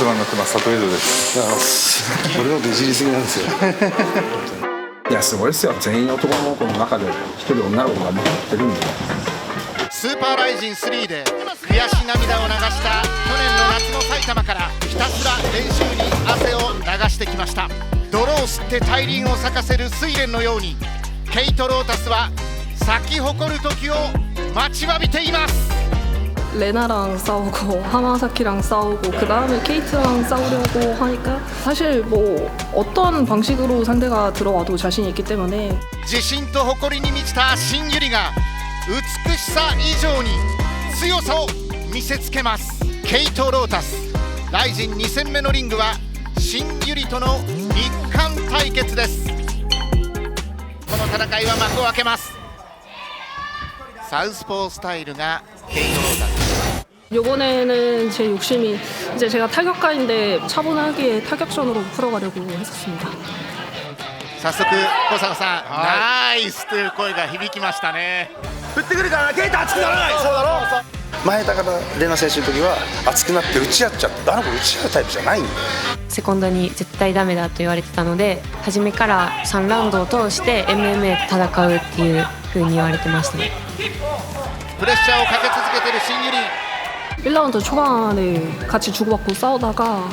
世話になってます佐藤裕です。それをねじりすぎなんですよいやすごいですよ。全員男の子の中で一人女の子が持ってるんで。スーパーライジン3で悔し涙を流した去年の夏の埼玉からひたすら練習に汗を流してきました。泥を吸って大輪を咲かせる睡蓮のようにケイト・ロータスは咲き誇る時を待ちわびています。 레나랑 싸우고 하마사키랑 싸우고 그 다음에 케이트랑 싸우려고 하니까 사실 뭐 어떤 방식으로 상대가 들어와도 자신이 있기 때문에 自信と誇りに満ちた新百合が美しさ以上に強さを見せつけます。ケイト・ロータスライジン2戦目のリングは新百合との日韓対決です。この戦いは幕を開けます。サウスポースタイルがケイト・ロータス。 이번에는 제 욕심이 이제 제가 타격가인데 차분하게 타격전으로 풀어가려고 했었습니다. 早速小坂さん、ナイスという声が響きましたね。振ってくるからな、ケイト熱くならない。そうだろ。前高田玲奈選手の時は熱くなって打ち合っちゃって、あの子打ち合うタイプじゃないんで。セコンドに絶対ダメだと言われてたので、初めから3ラウンドを通して MMA で戦うっていう風に言われてましたね。プレッシャーをかけ続けている新百合。 1라운드 초반에 같이 주고받고 싸우다가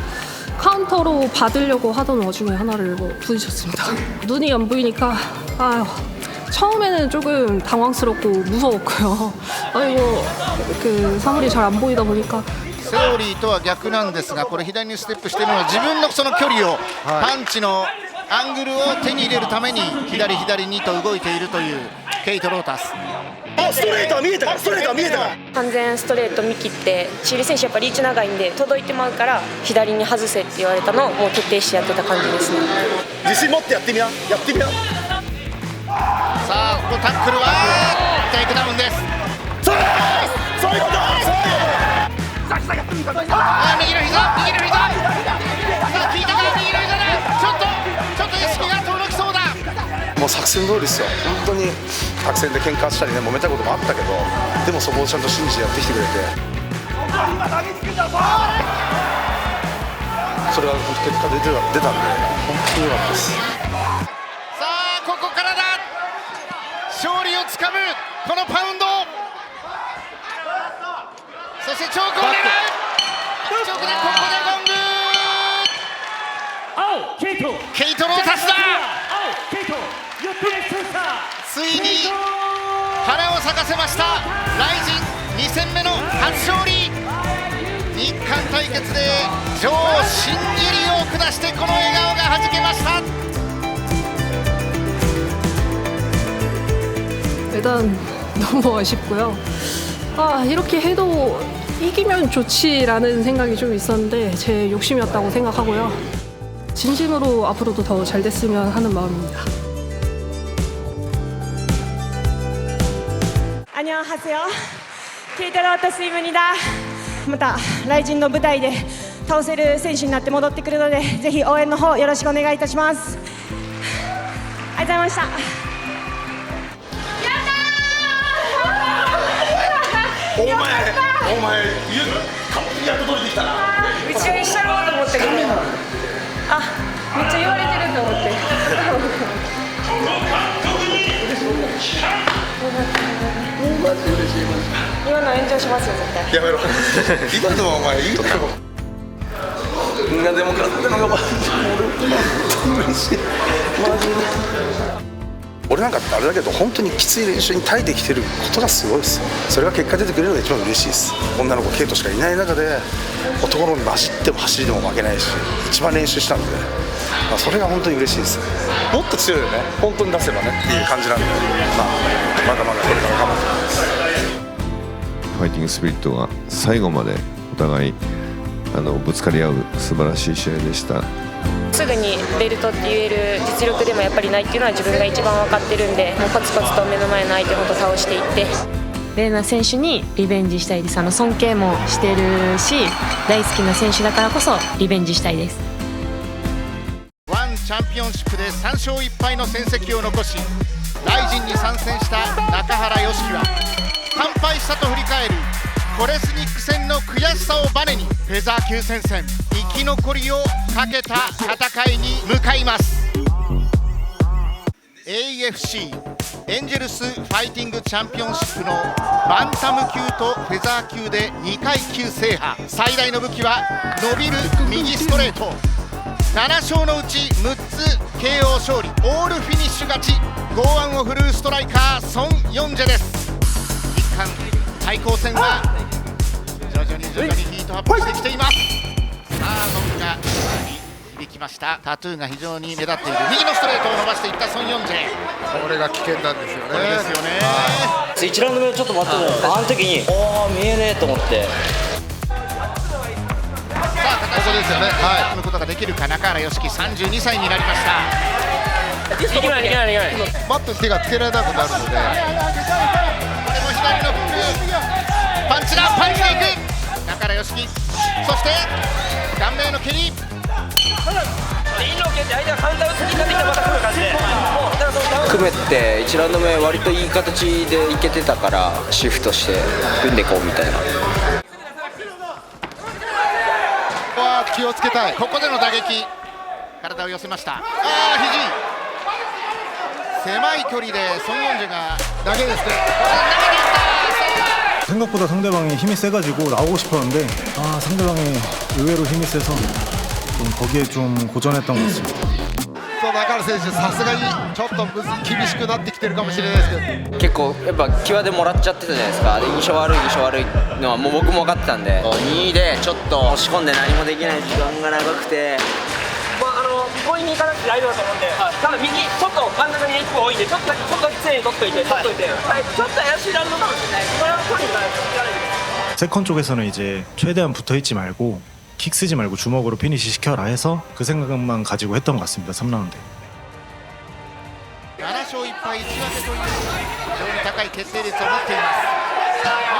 카운터로 받으려고 하던 와중에 하나를 뭐 부딪혔습니다. 눈이 안 보이니까 아유, 처음에는 조금 당황스럽고 무서웠고요. 아이고 그 사물이 잘 안 보이다 보니까 セオリーとは逆なんですが、これ左にステップしているのは自分のその距離を、パンチのアングルを手に入れるために左にと動いているというケイト・ロータス。 ストレートは見えた。ストレートは見えた。完全ストレート見切ってシーリ選手やっぱリーチ長いんで届いてまうから左に外せって言われたのをもう徹底してやってた感じですね。自信持ってやってみや。やってみや。さあここタックルはテイクダウンです。そういうこと。右の膝。さあ聞いたか右の膝だ。ちょっと意識が遠のきそうだ。 もう作戦通りですよ。本当に作戦で喧嘩したりね揉めたこともあったけど、でもそこをちゃんと信じてやってきてくれて、それは結果出たんで本当に良かったです。さあここからだ。勝利をつかむこのパウンド。そしてチョークを狙う。チョークでここでゴング。ケイト・ロータスだ。 ついに花を咲かせました。ライジン2戦目の初勝利。日韓対決で女王新百合を下してこの笑顔がはじけました。 일단 너무 아쉽고요. 아 이렇게 해도 이기면 좋지라는 생각이 좀 있었는데 제 욕심이었다고 생각하고요. 진심으로 앞으로도 더 잘 됐으면 하는 마음입니다. 안녕하세요. 케이트ロータスイムニだ。またライジンの舞台で倒せる選手になって戻ってくるので、ぜひ応援の方よろしくお願いいたします。ありがとうございました。お前完璧にやっと取れてきたな。宇宙一緒ろうと思ったけど、あ、めっちゃ言われてると思って。今の炎上しますよ絶対。やめろ。今のはお前いいとこ。みんなでも勝ってのが嬉しい。マジで。俺なんかあれだけど本当にきつい練習に耐えてきてることがすごいです。それが結果出てくれるのが一番嬉しいです。女の子ケイトしかいない中で男の子に走っても走りでも負けないし、一番練習したんで、それが本当に嬉しいです。もっと強いよね。本当に出せばねっていう感じなんで、まだまだこれから頑張ってます。ファイティングスピリットが最後までお互いぶつかり合う素晴らしい試合でした。すぐにベルトって言える実力でもやっぱりないっていうのは自分が一番分かってるんで、もうコツコツと目の前の相手を倒していって、レーナ選手にリベンジしたいです。尊敬もしてるし大好きな選手だからこそリベンジしたいです。ワンチャンピオンシップで3勝1敗の戦績を残し、ライジンに参戦した中原良樹は完敗したと振り返るコレスニック戦の悔しさをバネにフェザー級戦線生き残りをかけた戦いに向かいます。 AFC エンジェルスファイティングチャンピオンシップのバンタム級とフェザー級で2階級制覇。最大の武器は伸びる右ストレート。7勝のうち6つ KO 勝利、オールフィニッシュ勝ち、剛腕を振るうストライカーソン・ヨンジェです。一貫対抗戦は徐々にヒートアップしてきています。さあノンが響きました。タトゥーが非常に目立っている右のストレートを伸ばしていったソン・ヨンジェ。これが危険なんですよね。これですよね。1ラウンド目ちょっと待ってたあの時に見えねえと思って。ここですよね。はい。のことができるか中原良樹32歳になりました。いけないいけないいけない。マットに手がつけられなくなるので、これも左のフックパンチだ。パンチでいく中原良樹、そして顔面の蹴り。組めて1ラウンド目割といい形でいけてたからシフトして組んでいこうみたいな。ここは気をつけたい。ここでの打撃、体を寄せました。肘狭い距離でソン・ヨンジェが投げですね。 생각보다 상대방이 힘이 세가지고 나오고 싶었는데 상대방이 의외로 힘이 세서 좀 거기에 좀 고전했던 것 같습니다. 中原選手さすがにちょっと厳しくなってきてるかもしれないですけど、結構やっぱ際でもらっちゃってたじゃないですか。で印象悪いのはもう僕も分かってたんで、2位でちょっと押し込んで何もできない時間が長くて、強引に行かなくて大丈夫だと思うんで、ただ右ちょっと真ん中に1個多いんでちょっとだけ常に取っといて、ちょっと怪しいラウンドかもしれない。これは取りに行かないといけないです。 세컨 쪽에서는 이제 최대한 붙어있지 말고 킥 쓰지 말고 주먹으로 피니시 시켜라 해서 그 생각만 가지고 했던 것 같습니다. 3라운드. 7勝1敗1分けという非常に高い決定率を持っています。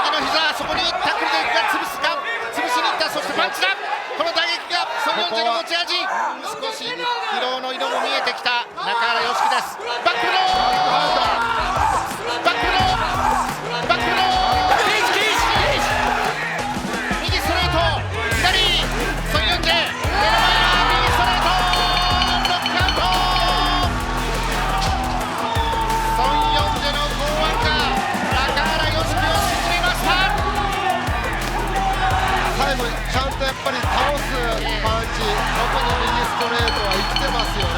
右の膝、そこにタックルでいくか、潰しにいった。そしてパンチだ。この打撃がソン・ヨンジェの持ち味。少し疲労の色も見えてきた中原良樹です。バックロー、バックロー、バックロー、右ストレート、左ソン・ヨンジェ、目の前右ストレート、ノックアウト。ソン・ヨンジェの剛腕が中原良樹を沈めました。最後にちゃんとやっぱり倒すパンチ、特に右ストレートは生きてますよね。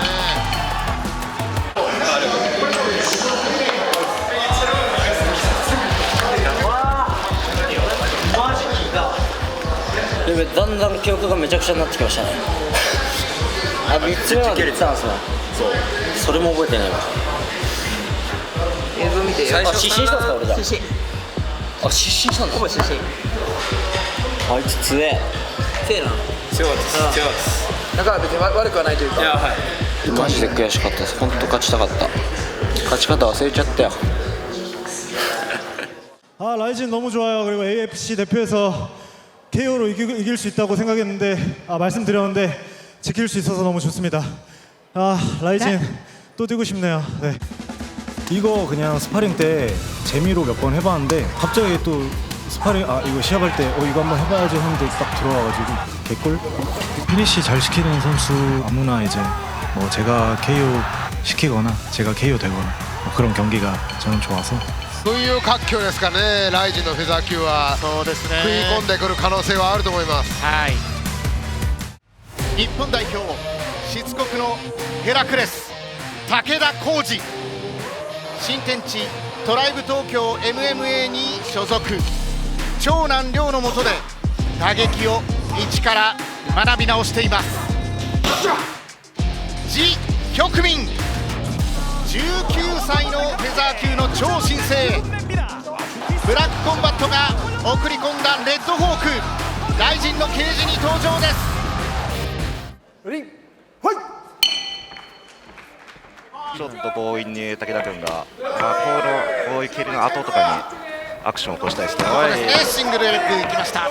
だんだん記憶がめちゃくちゃになってきましたね。3つ目まで言ってたんですね。それも覚えてないわ。映像見て。失神したんですか俺じゃ。失神したんだ。ほぼ失神。あいつ強え。強えな。強かったです。だから別に悪くはないというか。いやはい。マジで悔しかったです。本当勝ちたかった。勝ち方忘れちゃったよ。 라이진 너무 좋아요. 그리고 AFC 대표에서 KO로 이길 수 있다고 생각했는데 말씀드렸는데 지킬 수 있어서 너무 좋습니다. 라이진 또 뛰고 싶네요. 네. 이거 그냥 스파링 때 재미로 몇 번 해봤는데 갑자기 또 스파링 이거 시합할 때 이거 한번 해봐야지 하는데 딱 들어와가지고 개꿀. 피니시 잘 시키는 선수 아무나 이제 뭐 제가 KO 시키거나 제가 KO 되거나 뭐 그런 경기가 저는 좋아서. という活況ですかね。ライジンのフェザー級はそうですね。食い込んでくる可能性はあると思います。はい。日本代表しつこくのヘラクレス武田浩二、新天地トライブ東京 MMA に所属。長男亮の下で打撃を一から学び直しています。ジ・ヒョクミン、19歳のフェザー級の超新星。ブラックコンバットが送り込んだレッドホーク、ライジンのケージに登場です。ちょっと強引に武田君が、こういう蹴りの後とかにアクションを起こしたいですね。そうですね、シングルレッグいきました。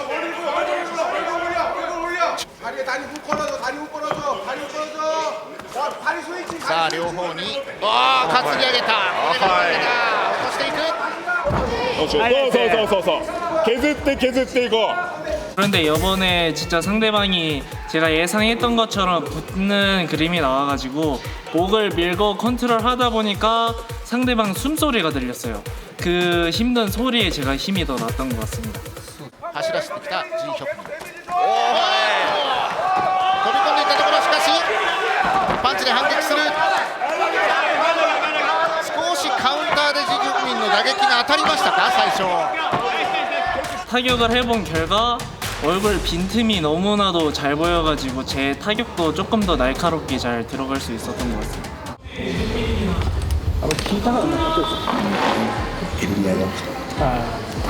さあ両方に担ぎ上げた。落としていく。削って削っていこう。 그런데 이번에 진짜 상대방이 제가 예상했던 것처럼 붙는 그림이 나와가지고 목을 밀고 컨트롤 하다 보니까 상대방 숨소리가 들렸어요. 그 힘든 소리에 제가 힘이 더 났던 것 같습니다. 走らせてきた G ヒョク飛び込んでいったところしかしパンチで反撃する少しカウンターでG ヒョクミンの打撃が当たりましたか最初 타격을 해본 결과 얼굴 빈틈이 너무나도 잘 보여가지고 제 타격도 조금 더 날카롭게 잘 들어갈 수 있었던 것 같습니다. エビリア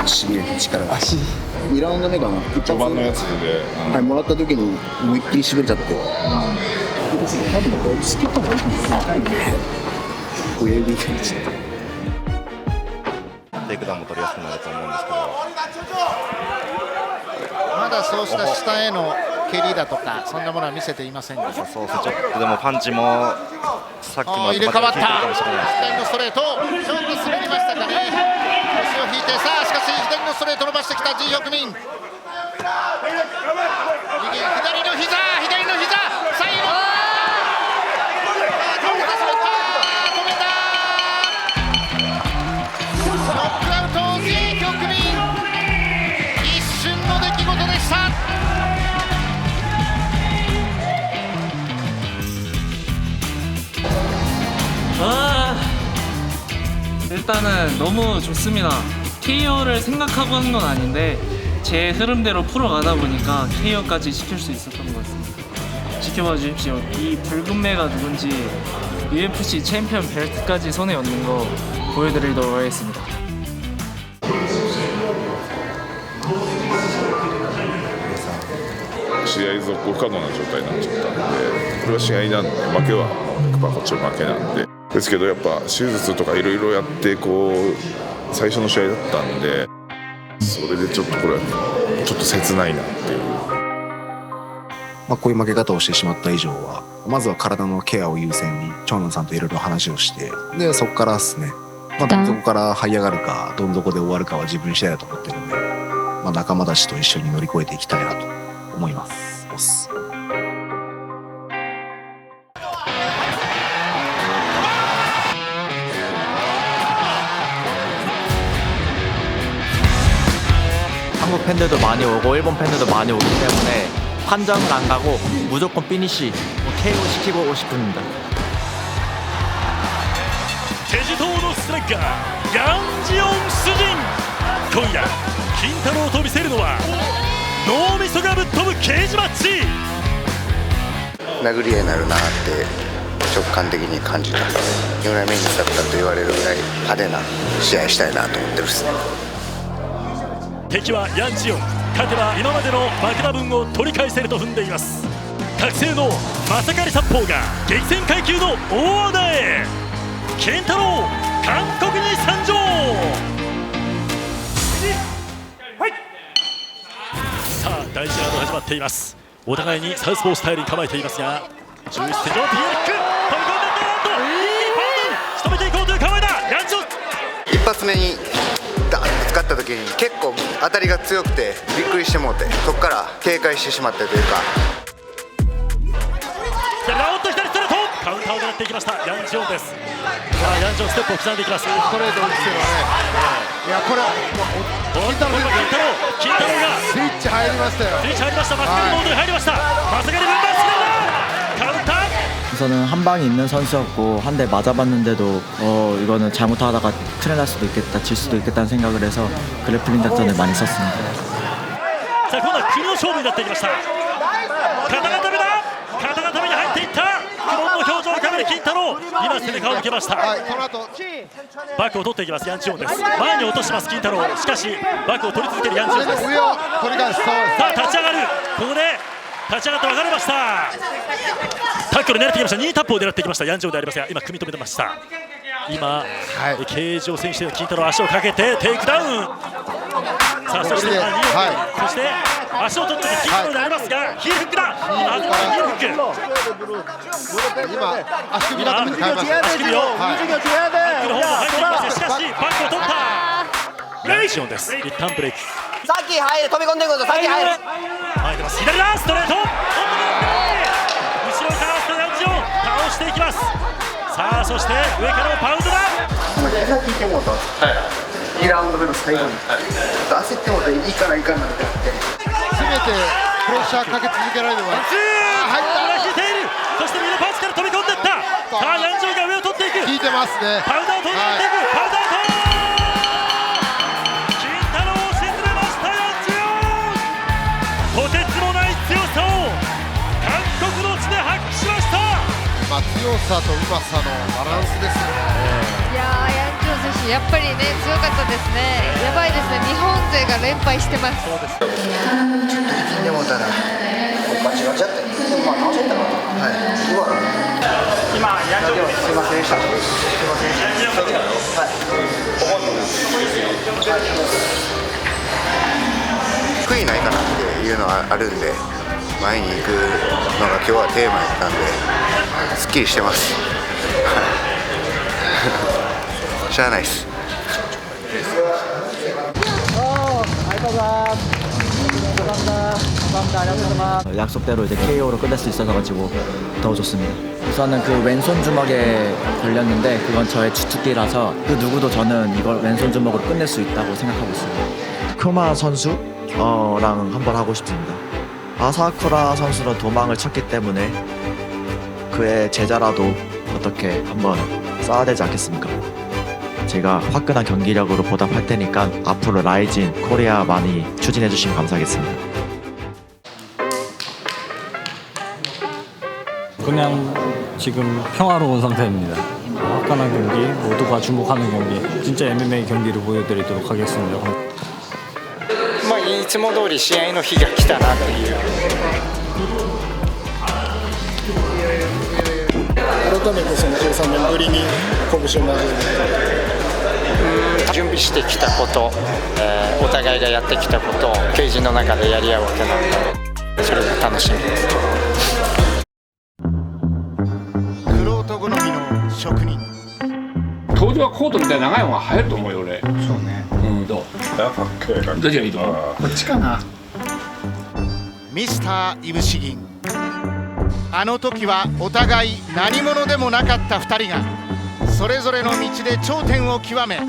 がしびれて力が2ラウンド目かな序盤のやつで、はい、もらった時に思いっきりしびれちゃって多分これスキットもいいんですよ親指がちょっとテイクダウンも取りやすくなると思うんですけどまだそうした下への蹴りだとかそんなものは見せていませんがそうですねちょっとでもパンチもさっきの入れ替わったかもしれないです左のストレートちょっと滑りましたかね腰を引いてさあしかし左のストレート伸ばしてきた G ヒョクミン右左の膝左の膝最後止めたノックアウト G ヒョクミン一瞬の出来事でした 일단은 너무 좋습니다. KO를 생각하고 하는 건 아닌데 제 흐름대로 풀어가다 보니까 KO까지 시킬 수 있었던 것 같습니다. 지켜봐 주십시오. 이 붉은 매가 누군지 UFC 챔피언 벨트까지 손에 얹는 거 보여드리도록 하겠습니다. 試合続行不可能な状態になっちゃったんでこれは試合なんで負けは 100% こっちの負けなんでですけどやっぱ手術とかいろいろやってこう最初の試合だったんでそれでちょっとこれはちょっと切ないなっていう。まあ、こういう負け方をしてしまった以上はまずは体のケアを優先に長男さんといろいろ話をしてでそこからですね、まあ、どん底から這い上がるかどん底で終わるかは自分次第だと思ってるんで、まあ、仲間たちと一緒に乗り越えていきたいなと思います。한국 팬들도 많이 오고 일본 팬들도 많이 오기 때문에 판정은 안 가고 무조건 피니시 KO 시키고 싶습니다. 제주도의 스트라이커 양지용 수진 今夜金太郎と見せるのは脳みそがぶっ飛ぶケージマッチ殴り合いになるなって直感的に感じた4年目にだったと言われるぐらい派手な試合したいなと思ってるっすね。敵はヤンジオン勝てば今までの負けた分を取り返せると踏んでいます。覚醒のマサカリ殺法が激戦階級の大和田へ健太郎韓国に参上。さあ第1ラウンド始まっています。お互いにサウスポースタイルに構えていますが11戦場 PX 飛び込んでいったと仕留めていこうという構えだヤンジオン。一発目にダーンと使った時に結構当たりが強くてびっくりしてもうてそこから警戒してしまったというかラウンド左ストレートカウンターを狙っていきましたヤンジオンです。さあヤンジオンステップを刻んでいきます。ストレートを打つよね。いやこれ金太郎がスイッチ入りましたよ。スイッチ入りました。マスカリモードに入りました。マサカリ分断スライダーカウンター。 우선은 한 방이 있는 선수였고 한 대 맞아봤는데도 이거는 잘못하다가 큰일 날 수도 있겠다 질 수도 있겠다는 생각을 해서 그래플링 작전을 많이 썼습니다. 자, 이번엔 국의勝負になってきました。肩が止めだ。肩が止めに入っていった。苦悶の表情を浮かべる金太郎。今背中を向けました。バックを取っていきますヤンジオンです。前に落とします金太郎。しかしバックを取り続けるヤンジオンです。さあ立ち上がる。ここで立ち上がって分かれました。タックル狙ってきました。2タップを狙ってきましたヤンジョンでありますが今組み止めてました。今、ケージを選手で金太郎足をかけてテイクダウン。さあそしてそして足を取って金太郎でありますがヒールフックだ。今始まったヒールフック。今足首をタックルの方も入っています。しかしバックを取った。ヤンシオンです。一旦ブレイク。さっき入る、飛び込んでいくぞ、さっき入る。前出ます。左だ、ストレート。後ろからストレートを倒していきます。さあ、そして上からのパウンドだ。膝聞いてもうた。2ラウンド目の最後に。焦ってもいいかないかなって。全てプレッシャーかけ続けられるのは。入った。引いている。そして右のパンチから飛び込んでいった。さあ、ヤンジョウが上を取っていく。効いてますね。パウダーを取っていく。パウダーと。金太郎を沈めましたヤンジョウ。とてつもない強さを韓国の地で発揮しました。強さとうまさのバランスですよね。いやー、ヤンジョウ選手やっぱりね強かったですね。やばいですね。日本勢が連敗してます。そうです。ちょっと力んでもうたら間違っちゃって。まあ直せたの。はい。今ヤンジョウすいませんでした。すいませんでした。はい。悔いないかなっていうのはあるんで、前に行くのが今日はテーマやったんですっきりしてます。しゃあないです。약속대로 이제 KO로 끝낼 수 있어가지고 더 좋습니다. 우선은 그 왼손 주먹에 걸렸는데 그건 저의 주특기라서 그 누구도 저는 이걸 왼손 주먹으로 끝낼 수 있다고 생각하고 있습니다. 크마 선수랑 한번 하고 싶습니다. 아사쿠라 선수는 도망을 쳤기 때문에 그의 제자라도 어떻게 한번 싸워야 되지 않겠습니까? 제가 화끈한 경기력으로 보답할 테니까 앞으로 라이진 코리아 많이 추진해 주시면 감사하겠습니다. 그냥 지금 평화로운 상태입니다. 화끈한 경기, 모두가 주목하는 경기, 진짜 MMA 경기를 보여드리도록 하겠습니다. いつも通り試合の日が来たなという。改めてその13年ぶりに拳を投げる。準備してきたこと、お互いがやってきたことをケージの中でやり合うわけなので、それが楽しみです。玄人好みの職人。当時はコートみたいな長い方が入ると思うよ俺。そうね。どう？どっちがいいと思う？こっちかな。ミスターイブシギン。あの時はお互い何者でもなかった2人がそれぞれの道で頂点を極め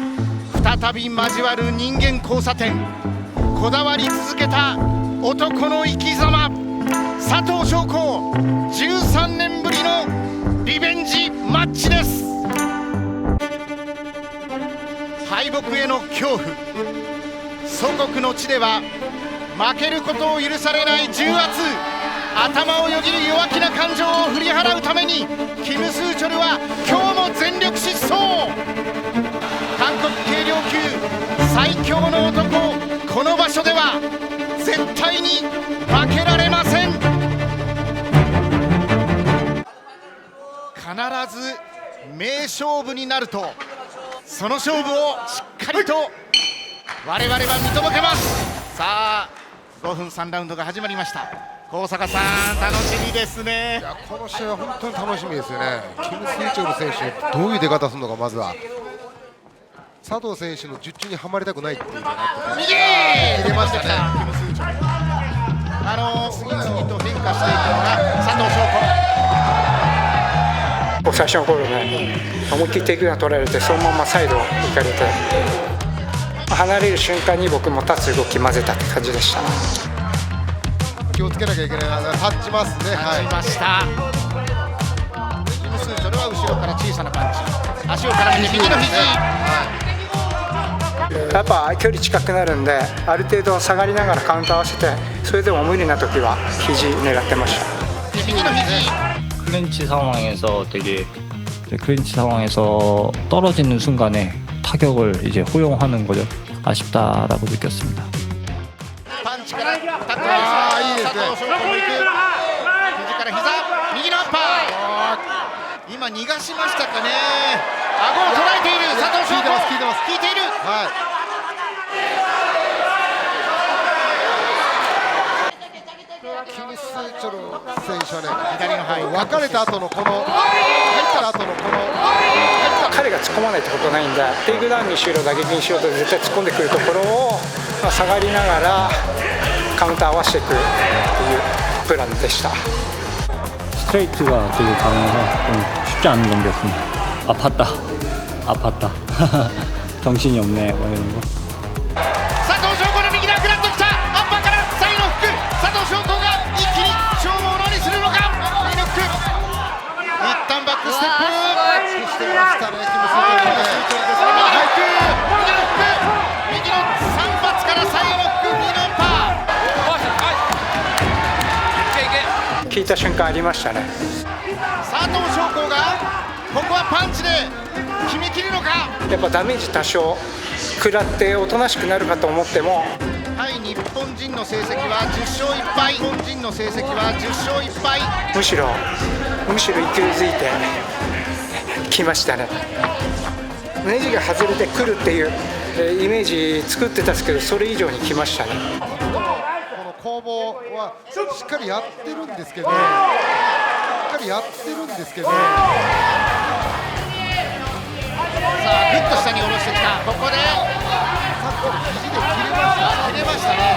再び交わる人間交差点。こだわり続けた男の生き様佐藤翔子、13年ぶりのリベンジマッチです。敗北への恐怖。祖国の地では負けることを許されない重圧。頭をよぎる弱気な感情を振り払うためにキム・スーチョルは今日も全力疾走。韓国軽量級最強の男、この場所では絶対に負けられません。必ず名勝負になると、その勝負をしっかりと我々は見届けます。さあ5分3ラウンドが始まりました。高坂さん楽しみですね。いやこの試合は本当に楽しみですよね。キム・スーチョル選手どういう出方するのか。まずは佐藤選手の術中にはまりたくないっていうのがあって、右入れましたね。キム・スーチョル次々と変化していくのが佐藤翔子。最初の頃ね、思いっきりテイクダウン取られてそのままサイド行かれて、離れる瞬間に僕も立つ動き混ぜたって感じでした。気をつけなきゃいけないな。立ちますね。立ちました。キム・スーチョルは後ろから小さなパンチ、足を絡めて右の肘。やっぱ距離近くなるんで、ある程度下がりながらカウント合わせて、それでも無理な時は肘狙ってました。右の肘。클린치 상황에서 되게 클린치 상황에서 떨어지는 순간에 타격을 이제 허용하는 거죠. 아쉽다라고 느꼈습니다. パンチからタックル。いいですね。佐藤翔子も行く。肘から膝、右のアッパー。今逃がしましたかね。顎を捉えている佐藤翔子。効いている。はい。キム・スーチョル選手はね、左の分かれた後のこの入った後のこの彼が突っ込込まないってことないんで、テイクダウンにしろ打撃にしろと絶対突っ込んでくるところを、下がりながらカウンター合わせていくっていうプランでした。 스트레이트가 되게 강해서 좀 쉽지 않은 경기였습니다. 아팠다. 정신이 없네. 뭐 이런 거. 佐藤翔吾の右だ、グラッときた。アッパーからサイドフック。佐藤翔吾が一気に勝負を何にするのか。右ノック。一旦バックステップ。してましたね。キムスーチョルです。右ノック。右の3発からサイドノック2連覇。効いた瞬間ありましたね。佐藤翔吾がここはパンチで決めきるのか。やっぱダメージ多少食らっておとなしくなるかと思っても、対日本人の成績は10勝1敗。日本人の成績は10勝1敗。むしろ勢いづいてきましたね。ネジが外れてくるっていうイメージ作ってたんですけど、それ以上にきましたね。攻防はしっかりやってるんですけど、さあグッと下に下ろしてきた。ここで肘で切れましたね。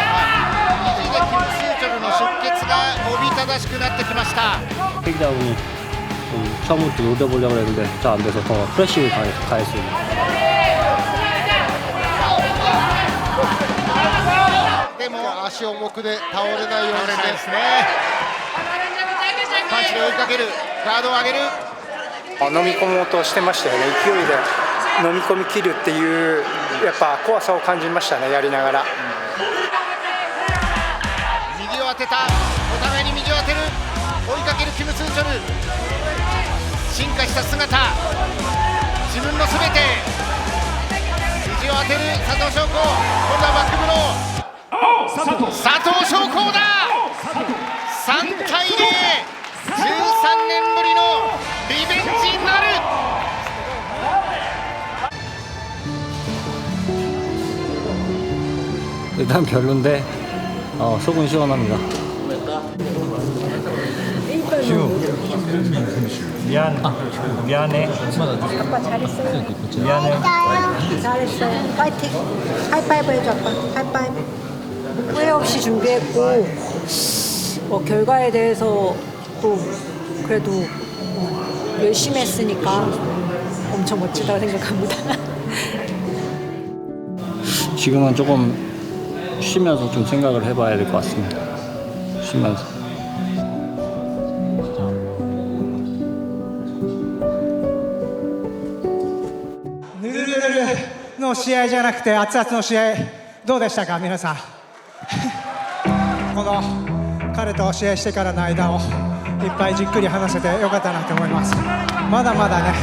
肘でキム・スーチョルの出血がおびただしくなってきました。 테이크다운이 처음부터 노려보려고 했는데 잘 안 돼서 더 프레싱을 가했습니다. でも足重くで倒れないようにですね。パンチで追いかける。ガードを上げる。飲み込もうとしてましたよね。勢いで飲み込み切るっていうやっぱ怖さを感じましたね、やりながら。右を当てた。お互いに右を当てる。追いかけるキム・スーチョル。進化した姿。自分のすべて。肘を当てる佐藤翔吾。今度はバックブロー。 佐藤翔吾だ。3対0。13年ぶりのリベンジになる。 일단 별론데 속은 시원합니다. 미안해. 아빠 잘했어요. 미안해. 잘했어요. 파이팅. 하이파이브 해줘 아빠. 하이파이브. 후회 없이 준비했고 결과에 대해서 또 그래도 열심히 했으니까 엄청 멋지다고 생각합니다. 지금은 조금 쉬면서 좀 생각을 해봐야 될 것 같습니다. 쉬면서. ぬるぬるの試合じゃなくて熱々の試合どうでしたか皆さん。この彼と試合してからの間をいっぱいじっくり話せてよかったなと思います。まだまだね、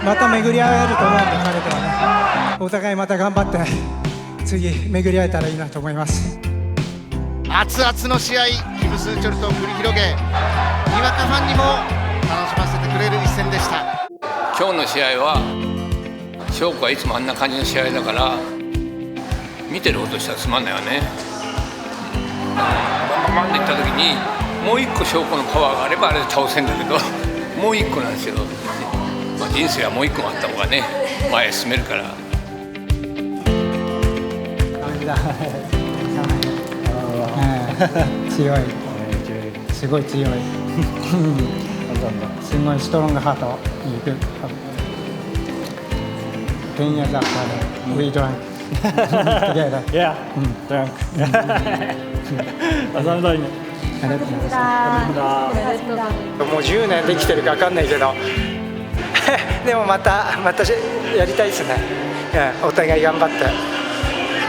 また巡り合えると思うんで、彼とはね、お互いまた頑張って次巡り合えたらいいなと思います。熱々の試合、キム・スーチョルと繰り広げ、にわかファンにも楽しませてくれる一戦でした。今日の試合は翔子はいつもあんな感じの試合だから見てる方としてはつまんないよね。バンバンっていった時にもう一個翔子のパワーがあればあれで倒せんだけど、もう一個なんですよ。まあ、人生はもう一個あった方がね前へ進めるから。強い、すごい強い。すごいストロングハートにいく。10 years after we drank together. Yeah, drank. 감사합니다. ありがとうございます。もう10年できてるか分かんないけどでもまたやりたいですね。お互い頑張って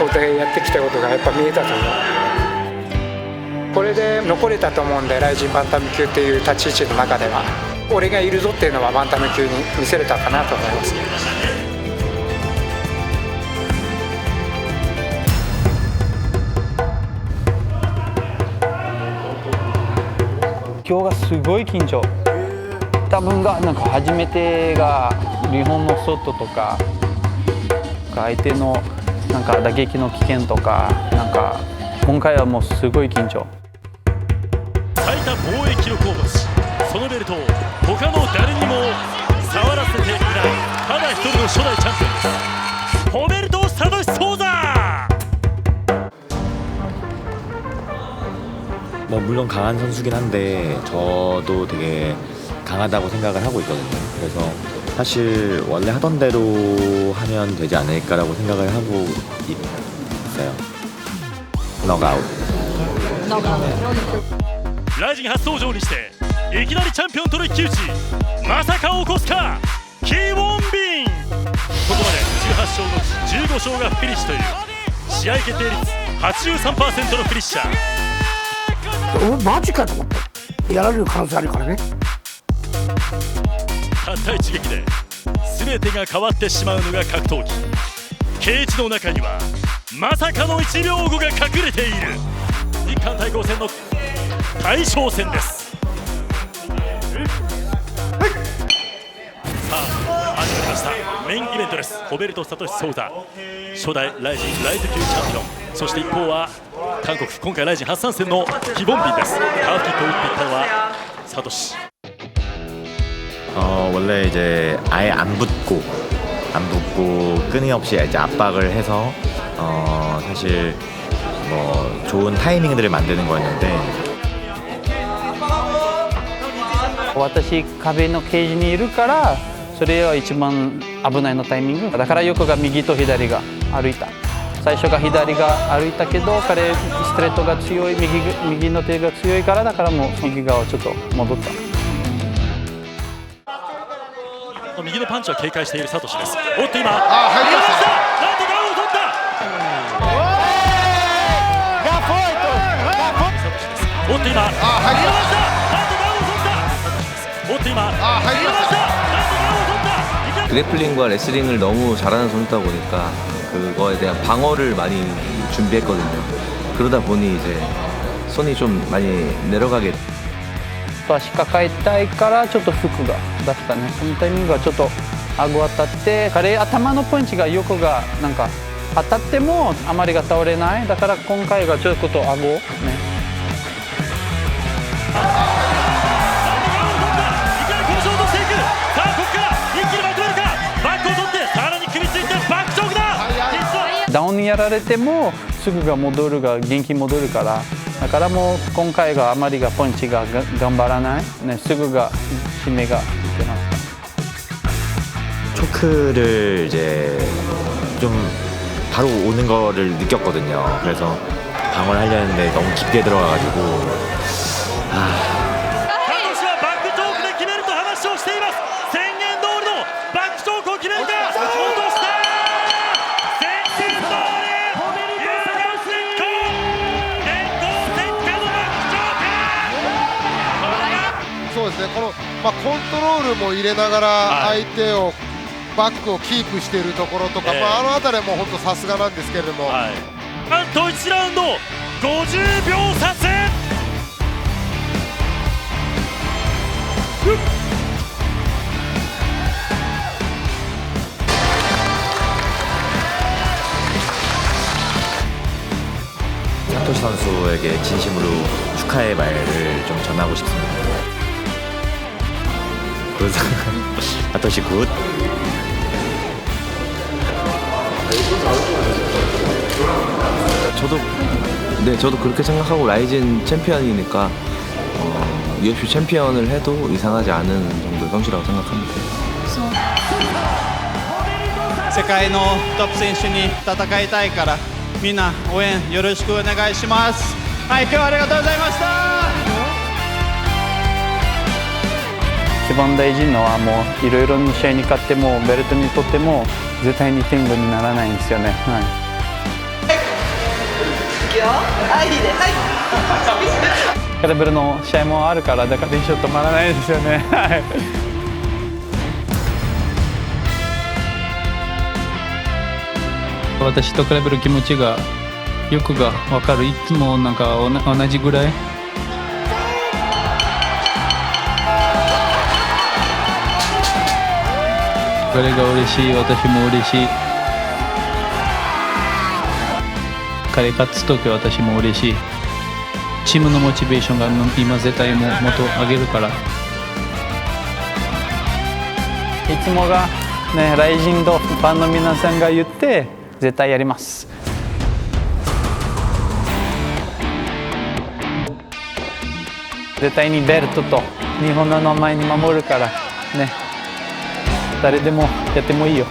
お互いやってきたことがやっぱ見えたと思う。これで残れたと思うんで、ライジンバンタム級っていう立ち位置の中では俺がいるぞっていうのはバンタム級に見せれたかなと思います。今日がすごい緊張。多分がなんか初めてが日本の外とか相手のなんか打撃の危険とかなんか今回はもうすごい緊張。最多防衛記録を持ち、そのベルトを他の誰にも触らせていないただ一人の初代 물론 강한 선수긴 한데 저도 되게 강하다고 생각을 하고 있거든요. 그래서 사실 원래 하던 대로 하면 되지 않을까라고 생각을 하고 있어요. 너가웃.ライジン初登場にしていきなりチャンピオンとの一騎打ち、まさか起こすかキウォンビン。ここまで18勝のうち15勝がフィニッシュという試合決定率 83% のフィニッシャー。マジかと思ったやられる可能性あるからね。たった一撃で全てが変わってしまうのが格闘技。ケージの中にはまさかの1秒後が隠れている。日韓対抗戦の大将戦です。さあ始まりました。メインイベントです。ホベルト・サトシ・ソウタ、初代ライジンライト級チャンピオン。そして一方は韓国、今回ライジン初参戦のキボンビンです。ハーフキックを打っていったのはサトシ。 원래 이제 아예 안 붙고 끊임없이 이제 압박을 해서 사실 뭐 좋은 타이밍들을 만드는 거였는데 私壁のケージにいるからそれは一番危ないのタイミングだから横が右と左が歩いた最初が左が歩いたけど彼ストレートが強い右の手が強いからだからもう右側をちょっと戻った。 右のパンチは警戒しているサトシです。おっと今、入りました。なんとダウンを取った。おっと今、入りました。なんとダウンを取った。おっと今、入りました。なんとダウンを取った。 그래플링과 레슬링을 너무 잘하는 선수다 보니까 그거에 대한 방어를 많이 준비했거든요. 그러다 보니 이제 손이 좀 많이 내려가게. 足抱えたいからちょっと服が出したね。そのタイミングがちょっと顎当たって彼頭のパンチが横がなんか当たってもあまりが倒れない。だから今回がちょっと顎ね。ダウンにやられてもすぐが戻るが元気戻るから。 だからもう今回があまりがパンチが頑張らない、ね、すぐが締めがいけます。 초크를 이제 좀 바로 오는 거를 느꼈거든요. 그래서 방어를 하려 했는데 너무 깊게 들어가가지고このコントロールも入れながら相手をバックをキープしているところとか、あの辺りも本当さすがなんですけれども、なんと1ラウンド50秒差せ。사토시 선수에게 진심으로 축하의 말을 좀 전하고 싶습니다. 사토시 굿. 저도 그렇게 생각하고 라이진 챔피언이니까 UFC 챔피언을 해도 이상하지 않은 정도의 선수라고 생각합니다. 世界のトップ選手に戦いたいからみんな応援よろしくお願いします。はい、今日はありがとうございました。 一番大事なのはもういろいろな試合に勝ってもベルトにとっても絶対に天狗にならないんですよね。はい。いくよ。はい、いいね。はい。クラブルの試合もあるからだから一生止まらないですよね。はい。 私と比べる気持ちがよくが分かる。いつもなんか同じぐらい。それが嬉しい。私も嬉しい。彼勝つ時私も嬉しい。チームのモチベーションが今絶対もっと上げるから。いつもがねライジンとファンの皆さんが言って。 絶対やります。絶対にベルトと日本の名前に守るからね、誰でもやってもいいよ。